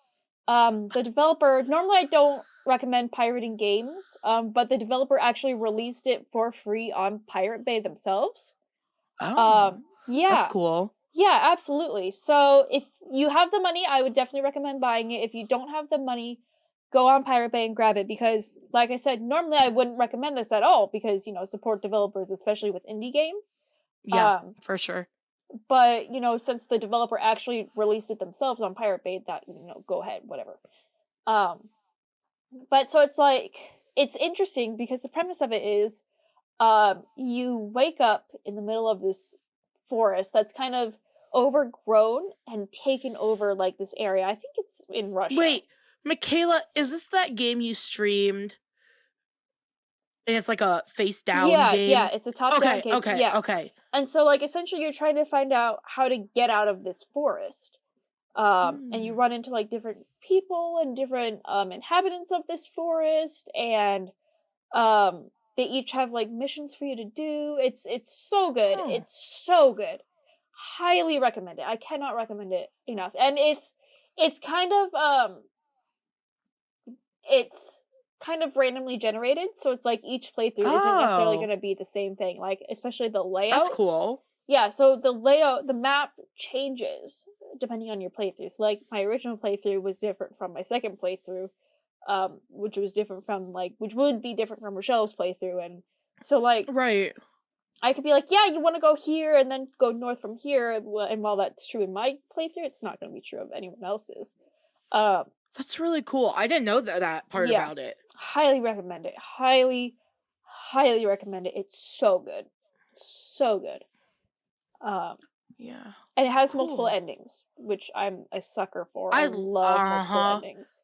the developer, normally I don't recommend pirating games, but the developer actually released it for free on Pirate Bay themselves. Oh, that's cool. Yeah, absolutely. So if you have the money, I would definitely recommend buying it. If you don't have the money, go on Pirate Bay and grab it, because, like I said, normally I wouldn't recommend this at all, because, support developers, especially with indie games. Yeah, for sure. But, since the developer actually released it themselves on Pirate Bay, that, go ahead, whatever. But so it's like, it's interesting because the premise of it is, you wake up in the middle of this forest that's kind of overgrown and taken over, like, this area. I think it's in Russia. Wait, Michaela, is this that game you streamed? And it's like a face down game? Yeah, it's a top down game. Okay. And so, like, essentially you're trying to find out how to get out of this forest. And you run into, like, different people and different inhabitants of this forest, and they each have, like, missions for you to do. It's so good. It's so good. Highly recommend it. I cannot recommend it enough. And it's kind of randomly generated, so it's like each playthrough isn't necessarily going to be the same thing. Like, especially the layout. That's cool. Yeah, so the layout, the map changes depending on your playthrough. So, like, my original playthrough was different from my second playthrough, which was different from, like, which would be different from Rochelle's playthrough. And so, like, right, I could be like, yeah, you want to go here and then go north from here. And while that's true in my playthrough, it's not going to be true of anyone else's. That's really cool. I didn't know that part about it. Highly recommend it. Highly, highly recommend it. It's so good. So good. Yeah. And it has multiple endings, which I'm a sucker for. I love multiple endings.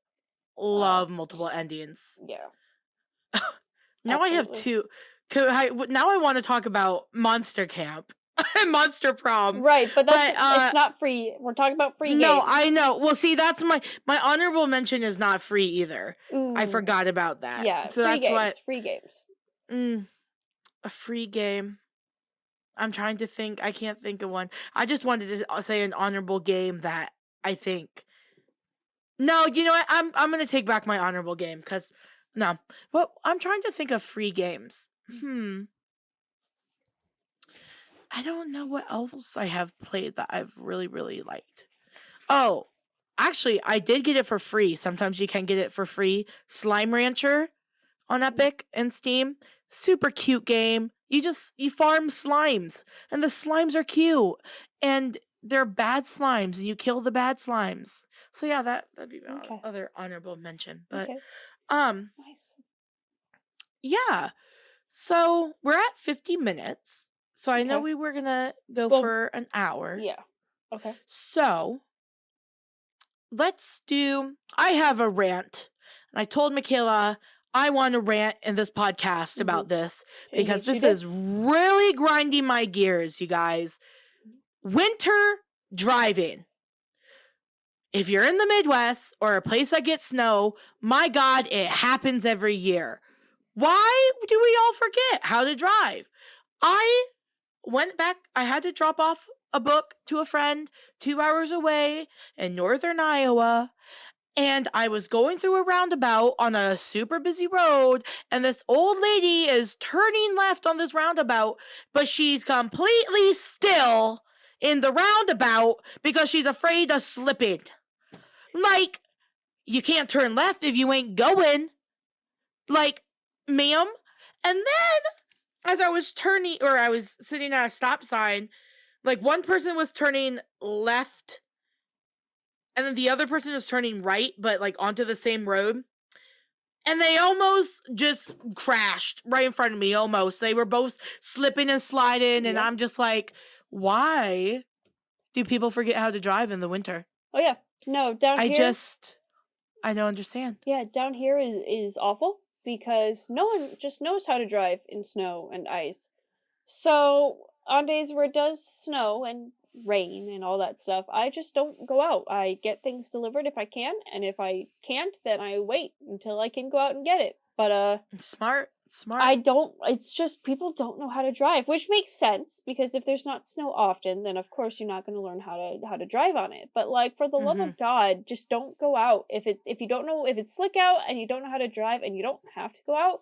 Love multiple endings. Yeah. Now I have two. Now I want to talk about Monster Camp and Monster Prom. Right, but it's not free. We're talking about free games. No, I know. Well, see, that's my honorable mention is not free either. I forgot about that. Yeah, so free games. A free game. I'm trying to think. I can't think of one. I just wanted to say an honorable game that I think. No, you know what? I'm gonna take back my honorable game, because no. But I'm trying to think of free games. I don't know what else I have played that I've really, really liked. Oh, actually, I did get it for free. Sometimes you can get it for free. Slime Rancher on Epic and Steam. super cute game. You farm slimes, and the slimes are cute, and they're bad slimes, and you kill the bad slimes. So yeah, that'd be my Okay. other honorable mention. But Okay. Nice. yeah. So we're at 50 minutes. So I know Okay. we were gonna go Well, for an hour. Yeah. Okay. So I have a rant. And I told Michaela I want to rant in this podcast about this because this is really grinding my gears, you guys. Winter driving. If you're in the Midwest or a place that gets snow, my God, it happens every year. Why do we all forget how to drive? I went back, I had to drop off a book to a friend 2 hours away in northern Iowa, and I was going through a roundabout on a super busy road, and this old lady is turning left on this roundabout, but she's completely still in the roundabout because she's afraid of slipping. Like, you can't turn left if you ain't going. Like, ma'am. And then, as I was sitting at a stop sign, like, one person was turning left, and then the other person was turning right, but, like, onto the same road. And they almost just crashed right in front of me, almost. They were both slipping and sliding, and I'm just like, why do people forget how to drive in the winter? Oh, yeah. No, down here... I don't understand. Yeah, down here is awful because no one just knows how to drive in snow and ice. So on days where it does snow and rain and all that stuff, I just don't go out. I get things delivered if I can, and if I can't, then I wait until I can go out and get it. But smart. It's just people don't know how to drive, which makes sense because if there's not snow often, then of course you're not going to learn how to drive on it. But like, for the love of God, just don't go out. If you don't know, if it's slick out and you don't know how to drive and you don't have to go out,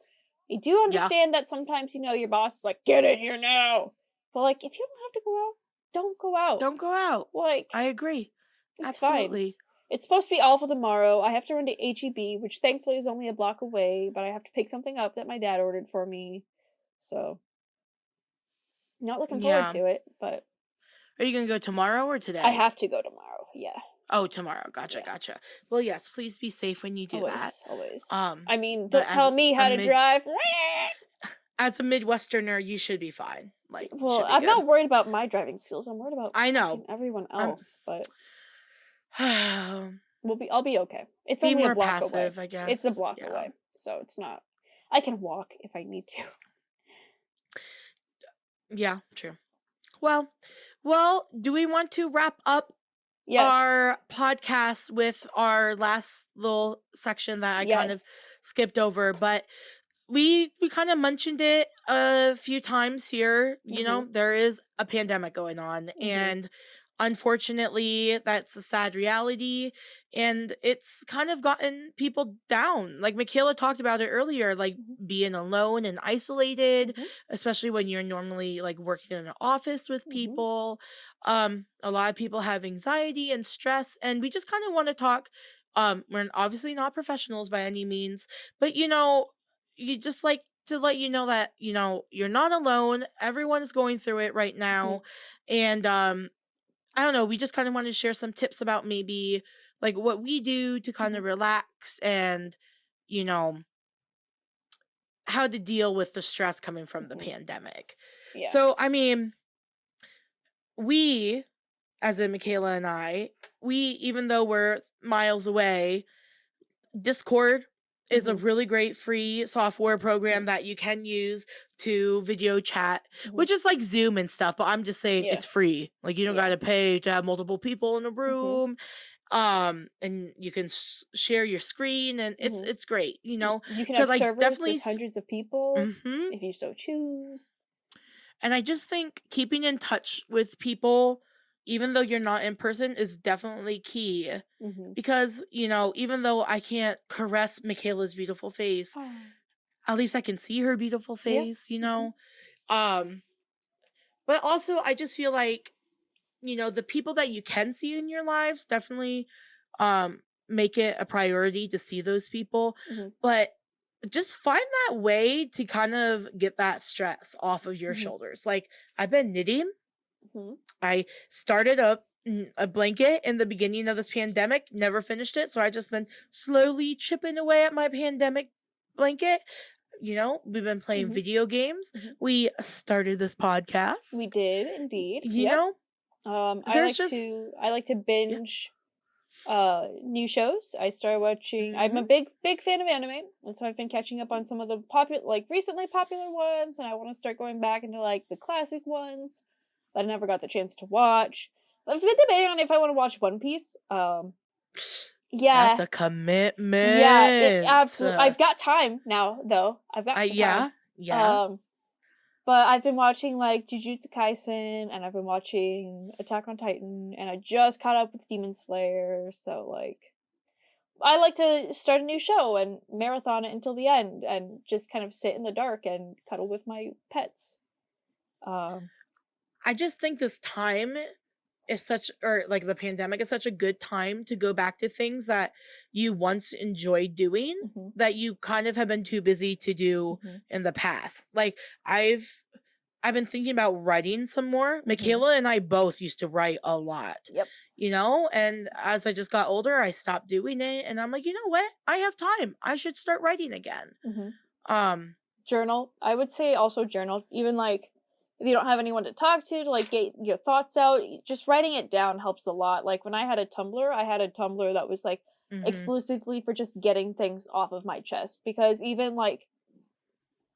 I do understand that sometimes, your boss is like, get in here now. But like, if you don't have to go out, don't go out. Don't go out. Like, I agree. It's Absolutely. fine. It's supposed to be awful tomorrow. I have to run to HEB, which thankfully is only a block away, but I have to pick something up that my dad ordered for me. So, not looking forward to it, but... Are you going to go tomorrow or today? I have to go tomorrow, yeah. Oh, tomorrow. Gotcha. Well, yes, please be safe when you do that. Always. I mean, don't tell me how to drive. As a Midwesterner, you should be fine. Like, well, I'm not worried about my driving skills. I'm worried about everyone else, but... I'll be okay. It's only a block away. I guess. It's a block away, so it's not. I can walk if I need to. Yeah, true. Well, do we want to wrap up our podcast with our last little section that I kind of skipped over? But we kind of mentioned it a few times here. You know, there is a pandemic going on, and unfortunately, that's a sad reality, and it's kind of gotten people down. Like Michaela talked about it earlier, like being alone and isolated, especially when you're normally like working in an office with people. A lot of people have anxiety and stress, and we just kind of want to talk. We're obviously not professionals by any means, but you just like to let you know that, you're not alone. Everyone is going through it right now. And, I don't know, we just kind of want to share some tips about maybe like what we do to kind of relax and, how to deal with the stress coming from the pandemic. Yeah. So, I mean, we, as in Michaela and I, even though we're miles away, Discord is a really great free software program that you can use to video chat, which is like Zoom and stuff, but I'm just saying it's free. Like, you don't got to pay to have multiple people in a room. And you can share your screen, and it's great, You can have servers with hundreds of people if you so choose. And I just think keeping in touch with people, even though you're not in person, is definitely key. Because, even though I can't caress Michaela's beautiful face, at least I can see her beautiful face, But also, I just feel like, the people that you can see in your lives, definitely make it a priority to see those people. But just find that way to kind of get that stress off of your shoulders. Like, I've been knitting. I started a blanket in the beginning of this pandemic, never finished it, so I just been slowly chipping away at my pandemic blanket. You know, we've been playing video games. We started this podcast. We did indeed. You know, I like to binge new shows. I started watching. I'm a big fan of anime, and so I've been catching up on some of the recently popular ones, and I want to start going back into like the classic ones that I never got the chance to watch. I've been debating on if I want to watch One Piece. Yeah, that's a commitment. Yeah, it absolutely. I've got time now, though. I've got time. Yeah. But I've been watching like Jujutsu Kaisen, and I've been watching Attack on Titan, and I just caught up with Demon Slayer. So like, I like to start a new show and marathon it until the end, and just kind of sit in the dark and cuddle with my pets. I just think this time is the pandemic is such a good time to go back to things that you once enjoyed doing that you kind of have been too busy to do in the past. Like, I've been thinking about writing some more. Michaela and I both used to write a lot. Yep. You know, and as I just got older, I stopped doing it, and I'm like, you know what? I have time. I should start writing again. Journal. I would say also journal. Even like, if you don't have anyone to talk to like get your thoughts out, just writing it down helps a lot. Like when I had a Tumblr that was like exclusively for just getting things off of my chest, because even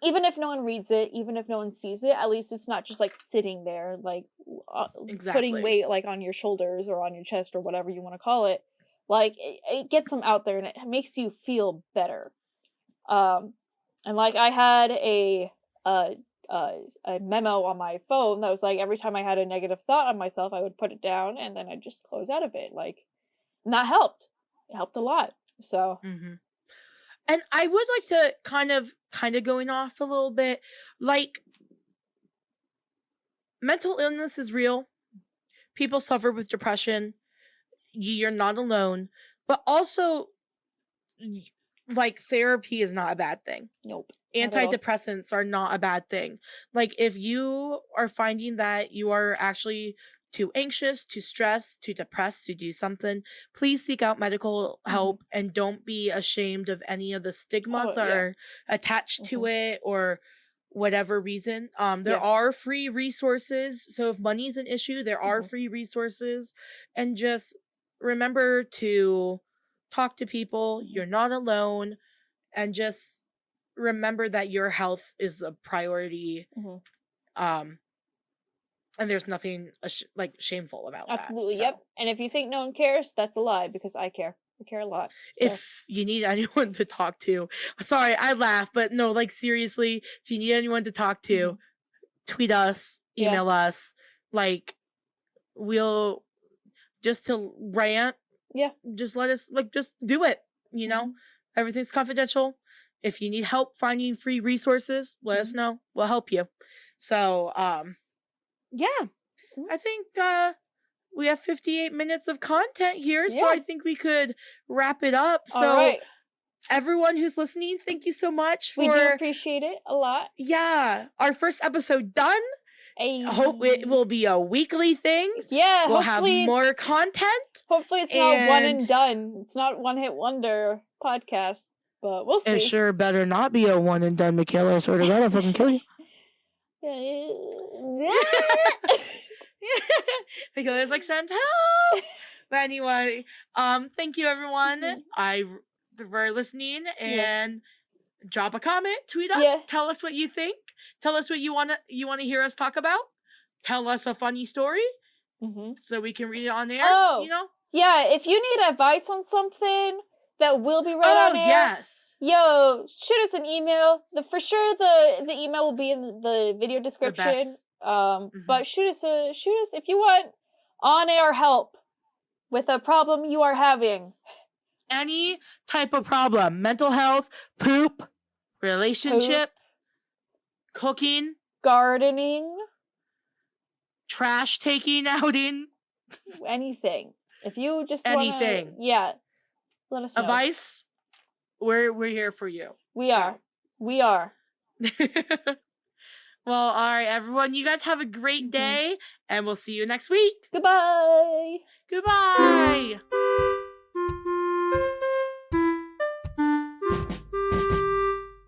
if no one reads it, even if no one sees it, at least it's not just like sitting there like putting weight like on your shoulders or on your chest or whatever you want to call it. Like it gets them out there and it makes you feel better. And like I had a memo on my phone that was like every time I had a negative thought on myself, I would put it down and then I'd just close out of it. Like, and that helped. It helped a lot. So. And I would like to kind of going off a little bit, like, mental illness is real. People suffer with depression. You're not alone. But also, like, therapy is not a bad thing. Nope. Antidepressants are not a bad thing. Like, if you are finding that you are actually too anxious, too stressed, too depressed to do something, please seek out medical help and don't be ashamed of any of the stigmas that are attached to it or whatever reason. There are free resources. So if money's an issue, there are free resources. And just remember to talk to people. You're not alone. And just remember that your health is the priority. And there's nothing shameful about that. Absolutely, yep. And if you think no one cares, that's a lie, because I care. I care a lot. So. If you need anyone to talk to, sorry, I laugh, but no, like, seriously, if you need anyone to talk to, tweet us, email us, like, we'll just to rant. Yeah. Just let us, like, just do it, you know? Everything's confidential. If you need help finding free resources, let us know. We'll help you. So, yeah, I think we have 58 minutes of content here, so I think we could wrap it up. So, everyone who's listening, thank you so much. We do appreciate it a lot. Yeah, our first episode done. I hope it will be a weekly thing. Yeah, we'll have more content. Hopefully it's not one and done. It's not one hit wonder podcast, but we'll see. It sure better not be a one and done, Michaela. I swear to God, I'll fucking kill you. Michaela's like, send help. But anyway, thank you everyone. For listening, and drop a comment, tweet us, tell us what you think, tell us what you want to hear us talk about, tell us a funny story, so we can read it on air. You know? Yeah, if you need advice on something that will be read on air. Yo, shoot us an email. For sure the email will be in the video description. But shoot us if you want on air help with a problem you are having. Any type of problem, mental health, poop, relationship, cooking, gardening, trash taking, outing, anything. If you just anything, let us know. Advice. we're here for you. We are. Well, all right, everyone. You guys have a great day, and we'll see you next week. Goodbye. Goodbye.